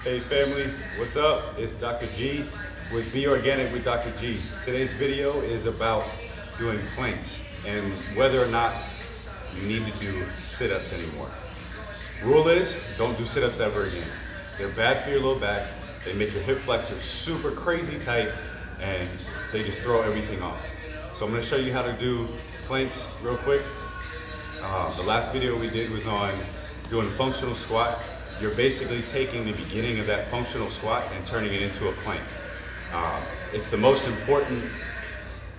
Hey family, what's up? It's Dr. G with Be Organic with Dr. G. Today's video is about doing planks and whether or not you need to do sit-ups anymore. Rule is, don't do sit-ups ever again. They're bad for your low back, they make your hip flexors super crazy tight, and they just throw everything off. So I'm going to show you how to do planks real quick. The last video we did was on doing functional squat. You're basically taking the beginning of that functional squat and turning it into a plank. It's the most important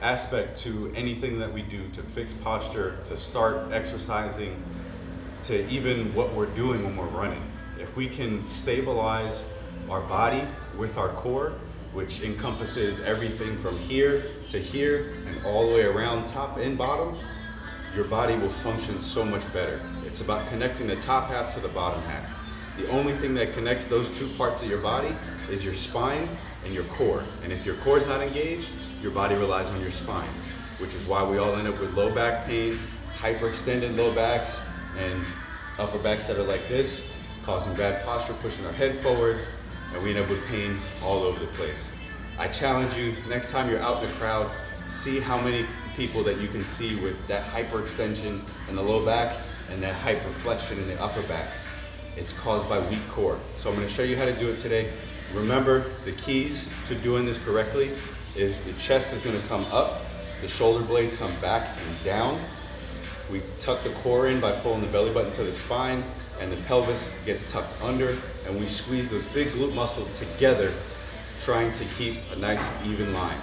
aspect to anything that we do to fix posture, to start exercising, to even what we're doing when we're running. If we can stabilize our body with our core, which encompasses everything from here to here and all the way around top and bottom, your body will function so much better. It's about connecting the top half to the bottom half. The only thing that connects those two parts of your body is your spine and your core. And if your core is not engaged, your body relies on your spine, which is why we all end up with low back pain, hyperextended low backs, and upper backs that are like this, causing bad posture, pushing our head forward, and we end up with pain all over the place. I challenge you, next time you're out in the crowd, see how many people that you can see with that hyperextension in the low back and that hyperflexion in the upper back. It's caused by weak core. So I'm going to show you how to do it today. Remember, the keys to doing this correctly is the chest is going to come up, the shoulder blades come back and down. We tuck the core in by pulling the belly button to the spine, and the pelvis gets tucked under, and we squeeze those big glute muscles together, trying to keep a nice even line.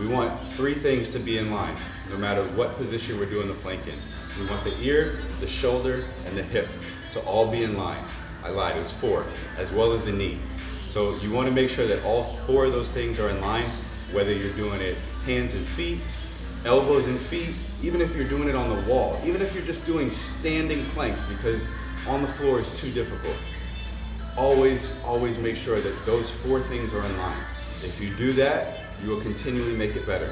We want three things to be in line, no matter what position we're doing the plank in. We want the ear, the shoulder, and the hip to all be in line. I lied, it was 4, as well as the knee. So you want to make sure that all 4 of those things are in line, whether you're doing it hands and feet, elbows and feet, even if you're doing it on the wall, even if you're just doing standing planks because on the floor is too difficult. Always make sure that those 4 things are in line. If you do that, you will continually make it better.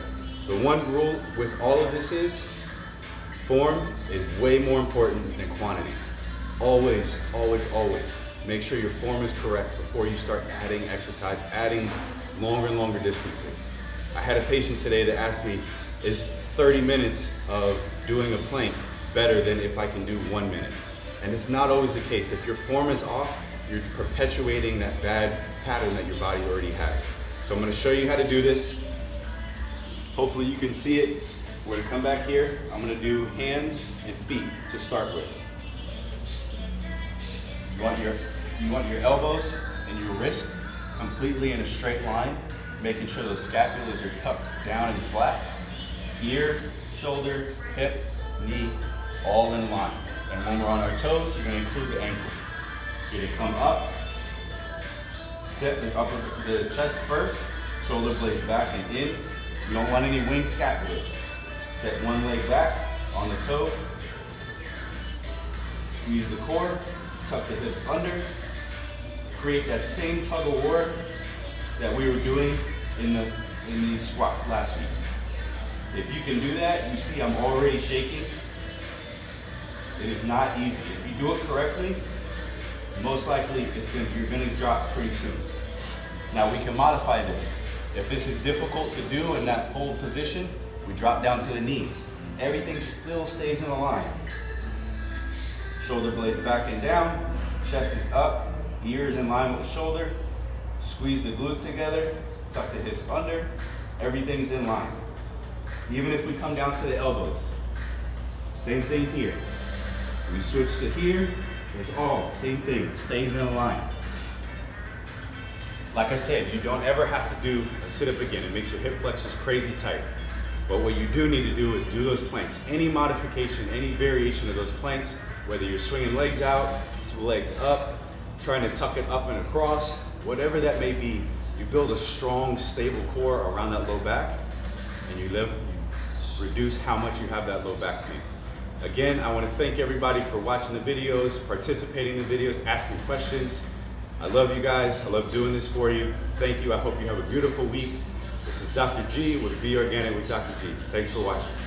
The one rule with all of this is, form is way more important than quantity. Always make sure your form is correct before you start adding exercise, adding longer and longer distances. I had a patient today that asked me, is 30 minutes of doing a plank better than if I can do 1 minute? And it's not always the case. If your form is off, you're perpetuating that bad pattern that your body already has. So I'm going to show you how to do this. Hopefully you can see it. We're going to come back here. I'm going to do hands and feet to start with. You want your elbows and your wrist completely in a straight line, making sure those scapulas are tucked down and flat. Ear, shoulder, hip, knee, all in line. And when we're on our toes, you're going to include the ankle. You're going to come up, set the chest first, shoulder blades back and in. You don't want any winged scapulas. Set one leg back on the toe, squeeze the core, tuck the hips under, create that same tug of war that we were doing in the squat last week. If you can do that, you see I'm already shaking. It is not easy. If you do it correctly, most likely you're going to drop pretty soon. Now we can modify this. If this is difficult to do in that full position, we drop down to the knees. Everything still stays in a line. Shoulder blades back and down, chest is up, ears in line with the shoulder, squeeze the glutes together, tuck the hips under, everything's in line. Even if we come down to the elbows, same thing here. We switch to here, there's all same thing, it stays in a line. Like I said, you don't ever have to do a sit-up again. It makes your hip flexors crazy tight. But what you do need to do is do those planks. Any modification, any variation of those planks, whether you're swinging legs out, legs up, trying to tuck it up and across, whatever that may be, you build a strong, stable core around that low back, and you reduce how much you have that low back pain. Again, I want to thank everybody for watching the videos, participating in the videos, asking questions. I love you guys. I love doing this for you. Thank you. I hope you have a beautiful week. This is Dr. G with Be Organic with Dr. G. Thanks for watching.